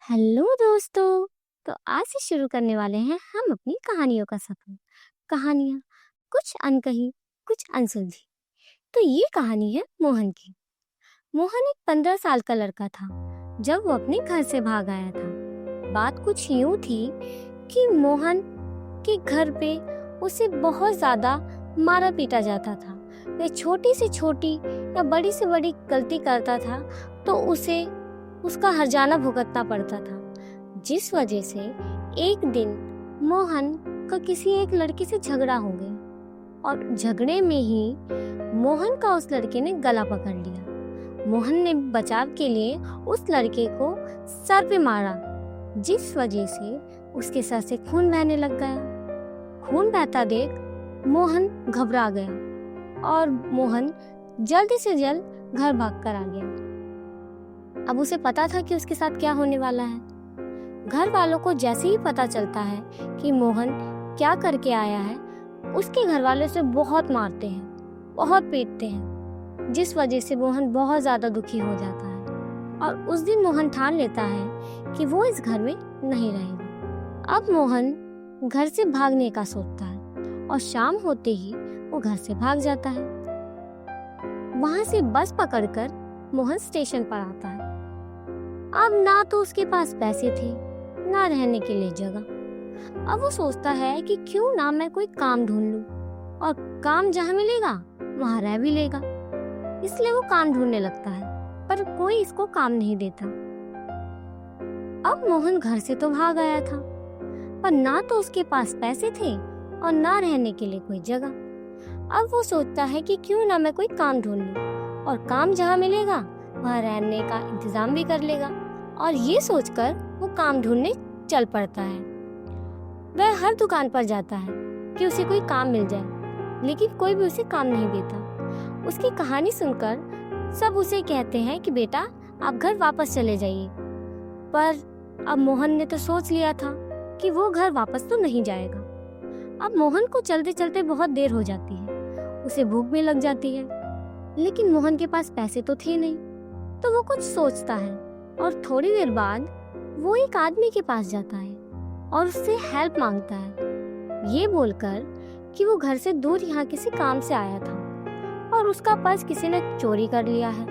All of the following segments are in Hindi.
हेलो दोस्तों। तो आज से शुरू करने वाले हैं हम अपनी कहानियों का सफर। कहानियाँ कुछ अनकही, कुछ अनसुलझी। तो ये कहानी है मोहन की। मोहन एक 15 साल का लड़का था जब वो अपने घर से भाग आया था। बात कुछ यूं थी कि मोहन के घर पे उसे बहुत ज्यादा मारा पीटा जाता था। वह छोटी से छोटी या बड़ी से बड़ी गलती करता था तो उसे उसका हर्जाना भुगतना पड़ता था, जिस वजह से एक दिन मोहन का किसी एक लड़के से झगड़ा हो गया और झगड़े में ही मोहन का उस लड़के ने गला पकड़ लिया। मोहन ने बचाव के लिए उस लड़के को सर पे मारा, जिस वजह से उसके सर से खून बहने लग गया। खून बहता देख मोहन घबरा गया और मोहन जल्दी से जल्द घर भागकर आ गया। अब उसे पता था कि उसके साथ क्या होने वाला है। घर वालों को जैसे ही पता चलता है कि मोहन क्या करके आया है, उसके घर वाले उसे बहुत मारते हैं, बहुत पीटते हैं, जिस वजह से मोहन बहुत ज्यादा दुखी हो जाता है। और उस दिन मोहन ठान लेता है कि वो इस घर में नहीं रहेगा। अब मोहन घर से भागने का सोचता है और शाम होते ही वो घर से भाग जाता है। वहां से बस पकड़कर मोहन स्टेशन पर आता है। अब ना तो उसके पास पैसे थे, ना रहने के लिए जगह। अब वो सोचता है कि क्यों ना मैं कोई काम ढूंढ लूं, और काम जहां मिलेगा वहां रह भी लेगा। इसलिए वो काम ढूंढने लगता है, पर कोई इसको काम नहीं देता। अब मोहन घर से तो भाग आया था, पर ना तो उसके पास पैसे थे और ना रहने के लिए कोई जगह। अब वो सोचता है कि क्यों ना मैं कोई काम ढूंढ लूं, और काम जहां मिलेगा वहां रहने का इंतजाम भी कर लेगा। और ये सोचकर वो काम ढूंढने चल पड़ता है। वह हर दुकान पर जाता है कि उसे कोई काम मिल जाए, लेकिन कोई भी उसे काम नहीं देता। उसकी कहानी सुनकर सब उसे कहते हैं कि बेटा आप घर वापस चले जाइए। पर अब मोहन ने तो सोच लिया था कि वो घर वापस तो नहीं जाएगा। अब मोहन को चलते चलते बहुत देर हो जाती है, उसे भूख भी लग जाती है, लेकिन मोहन के पास पैसे तो थे नहीं। तो वो कुछ सोचता है और थोड़ी देर बाद वो एक आदमी के पास जाता है और उससे हेल्प मांगता है, ये बोलकर कि वो घर से दूर यहाँ किसी काम से आया था और उसका पर्स किसी ने चोरी कर लिया है।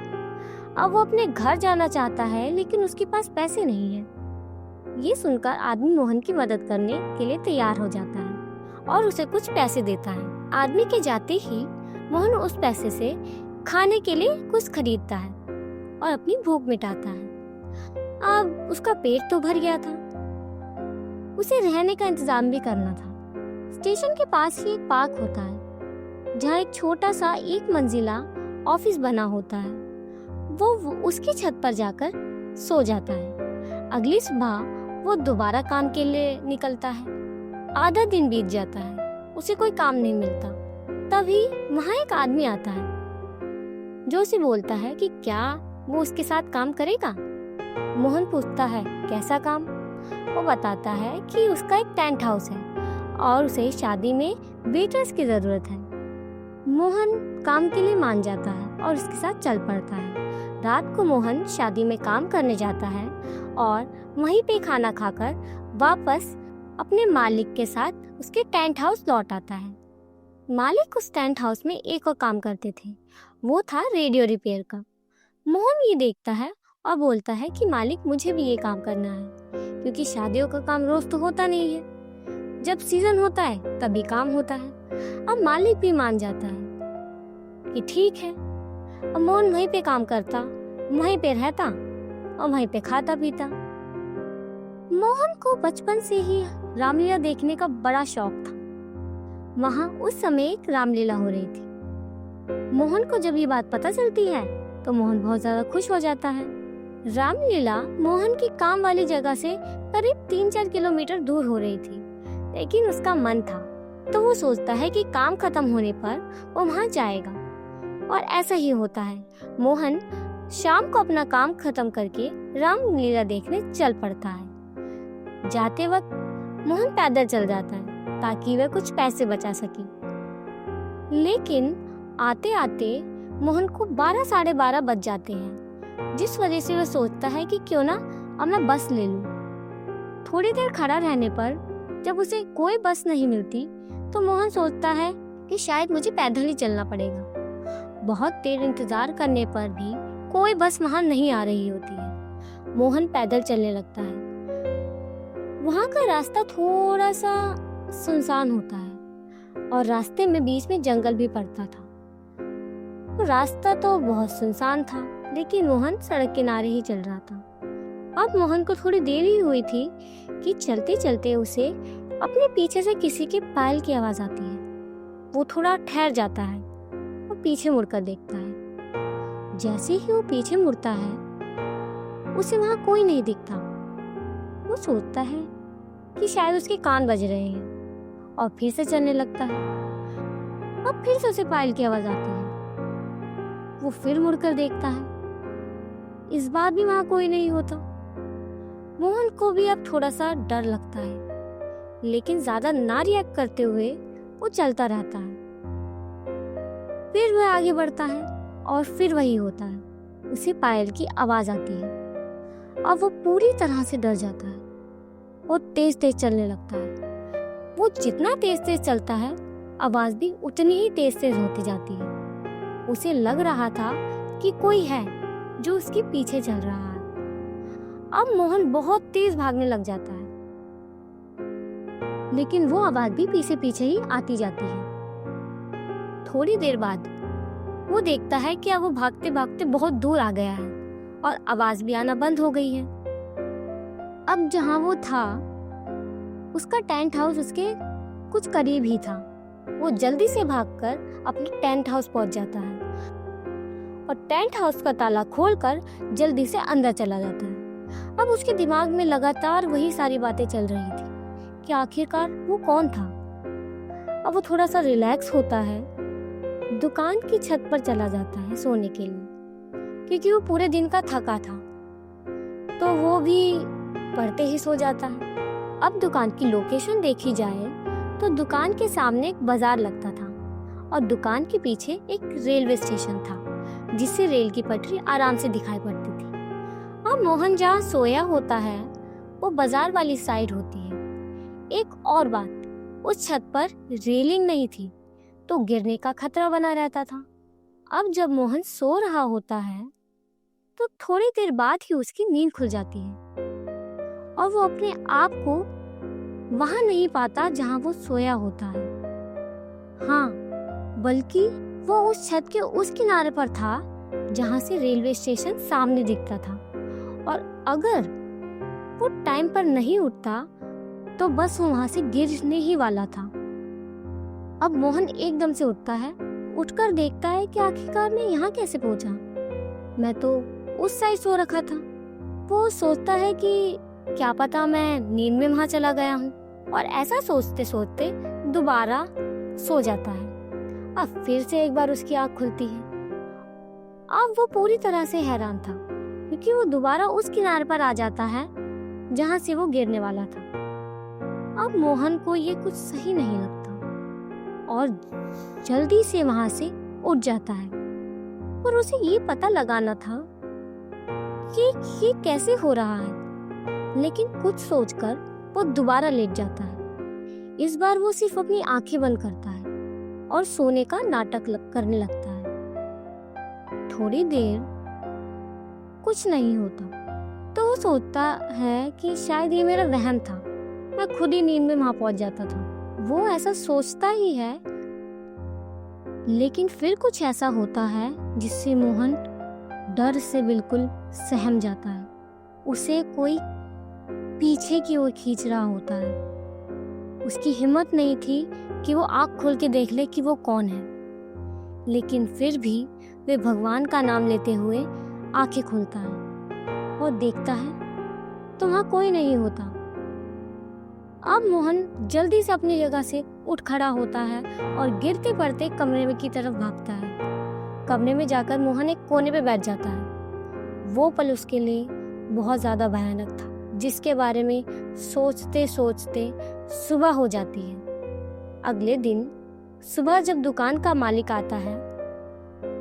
अब वो अपने घर जाना चाहता है, लेकिन उसके पास पैसे नहीं है। ये सुनकर आदमी मोहन की मदद करने के लिए तैयार हो जाता है और उसे कुछ पैसे देता है। आदमी के जाते ही मोहन उस पैसे से खाने के लिए कुछ खरीदता है और अपनी भूख मिटाता है। अब उसका पेट तो भर गया था, उसे रहने का इंतजाम भी करना था। स्टेशन के पास ही एक पार्क होता है, जहाँ एक छोटा सा एक मंजिला ऑफिस बना होता है। वो उसकी छत पर जाकर सो जाता है। अगली सुबह वो दोबारा काम के लिए निकलता है। आधा दिन बीत जाता है, उसे कोई काम नहीं मिलता। तभी वहाँ एक आदमी आता है जो उसे बोलता है कि क्या वो उसके साथ काम करेगा। मोहन पूछता है कैसा काम। वो बताता है कि उसका एक टेंट हाउस है और उसे शादी में वेटर्स की जरूरत है। मोहन काम के लिए मान जाता है और उसके साथ चल पड़ता है। रात को मोहन शादी में काम करने जाता है और वहीं पे खाना खाकर वापस अपने मालिक के साथ उसके टेंट हाउस लौट आता है। मालिक उस टेंट हाउस में एक और काम करते थे, वो था रेडियो रिपेयर का। मोहन ये देखता है और बोलता है कि मालिक मुझे भी ये काम करना है, क्योंकि शादियों का काम रोज तो होता नहीं है, जब सीजन होता है तभी काम होता है। अब मालिक भी मान जाता है कि ठीक है। अब मोहन वहीं पे काम करता, वहीं पे रहता और वहीं पे खाता पीता। मोहन को बचपन से ही रामलीला देखने का बड़ा शौक था। वहाँ उस समय एक रामलीला हो रही थी। मोहन को जब ये बात पता चलती है तो मोहन बहुत ज्यादा खुश हो जाता है। रामलीला मोहन की काम वाली जगह से करीब 3-4 किलोमीटर दूर हो रही थी, लेकिन उसका मन था तो वो सोचता है कि काम खत्म होने पर वो वहाँ जाएगा। और ऐसा ही होता है। मोहन शाम को अपना काम खत्म करके रामलीला देखने चल पड़ता है। जाते वक्त मोहन पैदल चल जाता है ताकि वह कुछ पैसे बचा सके, लेकिन आते आते मोहन को 12 साढ़े 12 बज जाते हैं, जिस वजह से वह सोचता है कि क्यों ना अब मैं बस ले लूं। थोड़ी देर खड़ा रहने पर जब उसे कोई बस नहीं मिलती तो मोहन सोचता है कि शायद मुझे पैदल ही चलना पड़ेगा। बहुत देर इंतजार करने पर भी कोई बस वहां नहीं आ रही होती है। मोहन पैदल चलने लगता है। वहां का रास्ता थोड़ा सा सुनसान होता है और रास्ते में बीच में जंगल भी पड़ता था। तो रास्ता तो बहुत सुनसान था, लेकिन मोहन सड़क किनारे ही चल रहा था। अब मोहन को थोड़ी देर ही हुई थी कि चलते चलते उसे अपने पीछे से किसी के पायल की आवाज आती है। वो थोड़ा ठहर जाता है और पीछे मुड़कर देखता है। जैसे ही वो पीछे मुड़ता है उसे वहां कोई नहीं दिखता। वो सोचता है कि शायद उसके कान बज रहे हैं और फिर से चलने लगता है। अब फिर से उसे पायल की आवाज आती है। वो फिर मुड़कर देखता है। इस बार भी वहां कोई नहीं होता। मोहन को भी अब थोड़ा सा डर लगता है, लेकिन ज्यादा ना रिएक्ट करते हुए वो चलता रहता है। फिर वह आगे बढ़ता है और फिर वही होता है। उसे पायल की आवाज आती है। अब वो पूरी तरह से डर जाता है और तेज तेज चलने लगता है। वो जितना तेज तेज चलता है आवाज भी उतनी ही तेज तेज होती जाती है। उसे लग रहा था कि कोई है जो उसके पीछे चल रहा है। अब मोहन बहुत तेज भागने लग जाता है, लेकिन वो आवाज भी पीछे पीछे ही आती जाती है। थोड़ी देर बाद वो देखता है कि अब वो भागते भागते बहुत दूर आ गया है और आवाज भी आना बंद हो गई है। अब जहां वो था उसका टेंट हाउस उसके कुछ करीब ही था। वो जल्दी से भागकर अपने टेंट हाउस पहुंच जाता है और टेंट हाउस का ताला खोलकर जल्दी से अंदर चला जाता है। अब उसके दिमाग में लगातार वही सारी बातें चल रही थी कि आखिरकार वो कौन था। अब वो थोड़ा सा रिलैक्स होता है, दुकान की छत पर चला जाता है सोने के लिए, क्योंकि वो पूरे दिन का थका था। तो वो भी पढ़ते ही सो जाता है। अब दुकान की लोकेशन देखी जाए तो दुकान के सामने एक बाजार लगता था और दुकान के पीछे एक रेलवे स्टेशन था, जिससे रेल की पटरी आराम से दिखाई पड़ती थी। अब मोहन जहाँ सोया होता है वो बाजार वाली साइड होती है। एक और बात, उस छत पर रेलिंग नहीं थी, तो गिरने का खतरा बना रहता था। अब जब मोहन सो रहा होता है तो थोड़ी देर बाद ही उसकी नींद खुल जाती है और वो अपने आप को वहां नहीं पाता जहां वो सोया होता है। हाँ, बल्कि वो उस छत के उस किनारे पर था जहां से रेलवे स्टेशन सामने दिखता था, और अगर वो टाइम पर नहीं उठता तो बस वो वहां से गिरने ही वाला था। अब मोहन एकदम से उठता है, उठकर देखता है कि आखिरकार मैं यहाँ कैसे पहुंचा। मैं तो उस साइड सो रखा था। वो सोचता है कि क्या पता मैं नींद में वहां चला गया हूँ, और ऐसा सोचते सोचते दोबारा सो जाता है। अब फिर से एक बार उसकी आंख खुलती है। अब वो पूरी तरह से हैरान था, क्योंकि वो दोबारा उस किनारे पर आ जाता है जहां से वो गिरने वाला था। अब मोहन को ये कुछ सही नहीं लगता और जल्दी से वहां से उठ जाता है, पर उसे ये पता लगाना था कि ये कैसे हो रहा है। लेकिन कुछ सोचकर वो दोबारा लेट जाता है। इस बार वो सिर्फ अपनी आंखें बंद करता है और सोने का नाटक करने लगता है। थोड़ी देर कुछ नहीं होता तो वो सोचता है कि शायद ये मेरा वहम था, मैं खुद ही नींद में वहां पहुंच जाता था। वो ऐसा सोचता ही है, लेकिन फिर कुछ ऐसा होता है जिससे मोहन डर से बिल्कुल सहम जाता है। उसे कोई पीछे की ओर खींच रहा होता है। उसकी हिम्मत नहीं थी कि वो आंख खोल के देख ले कि वो कौन है, लेकिन फिर भी वे भगवान का नाम लेते हुए आंखें खोलता है और देखता है तो वहां कोई नहीं होता। अब मोहन जल्दी से अपनी जगह से उठ खड़ा होता है और गिरते पड़ते कमरे की तरफ भागता है। कमरे में जाकर मोहन एक कोने पे बैठ जाता है। वो पल उसके लिए बहुत ज्यादा भयानक था, जिसके बारे में सोचते सोचते सुबह हो जाती है। अगले दिन सुबह जब दुकान का मालिक आता है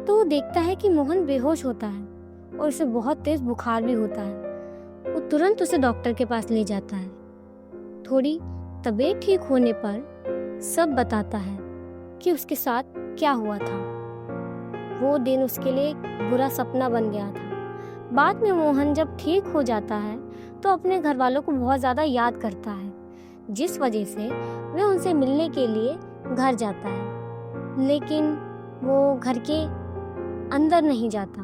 तो वो देखता है कि मोहन बेहोश होता है और उसे बहुत तेज बुखार भी होता है। वो तुरंत उसे डॉक्टर के पास ले जाता है। थोड़ी तबीयत ठीक होने पर सब बताता है कि उसके साथ क्या हुआ था। वो दिन उसके लिए एक बुरा सपना बन गया था। बाद में मोहन जब ठीक हो जाता है तो अपने घर वालों को बहुत ज़्यादा याद करता है, जिस वजह से वह उनसे मिलने के लिए घर जाता है। लेकिन वो घर के अंदर नहीं जाता।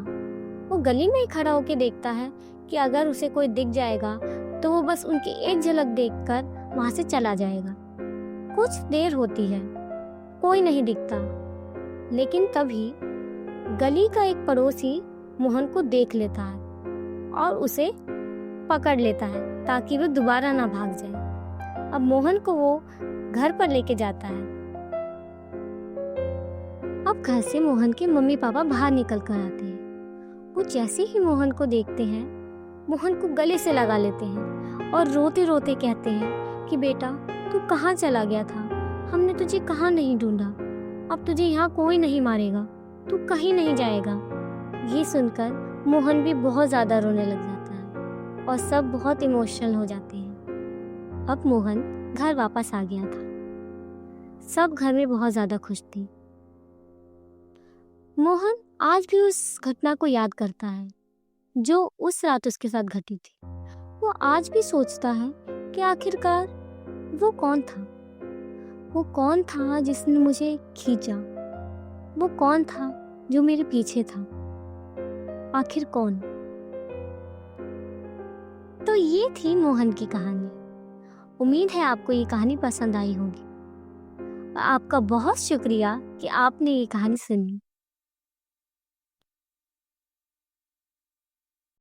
वो गली में ही खड़ा होकर देखता है कि अगर उसे कोई दिख जाएगा तो वो बस उनकी एक झलक देखकर वहां से चला जाएगा। कुछ देर होती है, कोई नहीं दिखता। लेकिन तभी गली का एक पड़ोसी मोहन को देख लेता है और उसे पकड़ लेता है ताकि वो दोबारा ना भाग जाए। अब मोहन को वो घर पर लेके जाता है। अब घर से मोहन के मम्मी पापा बाहर निकल कर आते हैं। वो जैसे ही मोहन को देखते हैं, मोहन को गले से लगा लेते हैं और रोते रोते कहते हैं कि बेटा तू कहाँ चला गया था, हमने तुझे कहाँ नहीं ढूंढा, अब तुझे यहाँ कोई नहीं मारेगा, तू कहीं नहीं जाएगा। ये सुनकर मोहन भी बहुत ज़्यादा रोने लग जाता है और सब बहुत इमोशनल हो जाते हैं। अब मोहन घर वापस आ गया था। सब घर में बहुत ज़्यादा खुश थे। मोहन आज भी उस घटना को याद करता है जो उस रात उसके साथ घटी थी। वो आज भी सोचता है कि आखिरकार वो कौन था। वो कौन था जिसने मुझे खींचा। वो कौन था जो मेरे पीछे था। आखिर कौन। तो ये थी मोहन की कहानी। उम्मीद है आपको ये कहानी पसंद आई होगी। आपका बहुत शुक्रिया कि आपने ये कहानी सुनी।